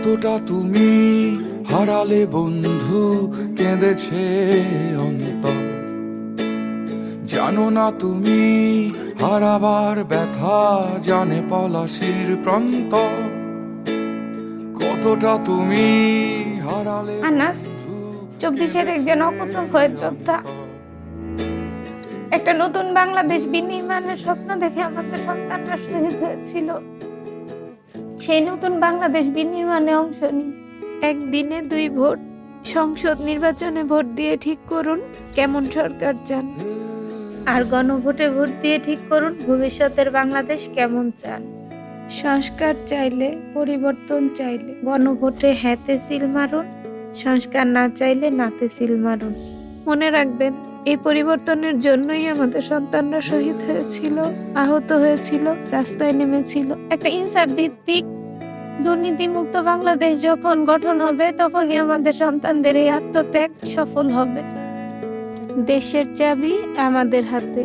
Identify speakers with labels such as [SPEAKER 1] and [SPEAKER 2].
[SPEAKER 1] কতটা তুমি হারালে বন্ধু, কেঁদেছে অন্তর। জানো না তুমি হারাবার ব্যথা, জানে পলাশির প্রান্ত। কতটা তুমি হারালে
[SPEAKER 2] আনাস 24-এর একজন অকুতোভয় যোদ্ধা। একটা নতুন বাংলাদেশ বিনির্মাণের স্বপ্ন দেখে আমাদের সন্তানরা শহীদ হয়েছিল। সেই নতুন বাংলাদেশ বিনির্মাণে অংশ নিই। একদিনে 2 ভোট, সংসদ নির্বাচনে ভোট দিয়ে ঠিক করুন কেমন সরকার চান, আর গণভোটে ভোট দিয়ে ঠিক করুন ভবিষ্যতের বাংলাদেশ কেমন চান। সংস্কার চাইলে, পরিবর্তন চাইলে গণভোটে হ্যাঁতে সিল মারুন, সংস্কার না চাইলে নাতে সিল মারুন। মনে রাখবেন, এই পরিবর্তনের জন্যই আমাদের সন্তানরা শহীদ হয়েছিল, আহত হয়েছিল, রাস্তায় নেমেছিল। একটা ইনসাফ ভিত্তিক দুর্নীতিমুক্ত বাংলাদেশ যখন গঠন হবে, তখনই আমাদের সন্তানদের এই আত্মত্যাগ সফল হবে। দেশের চাবি আমাদের হাতে।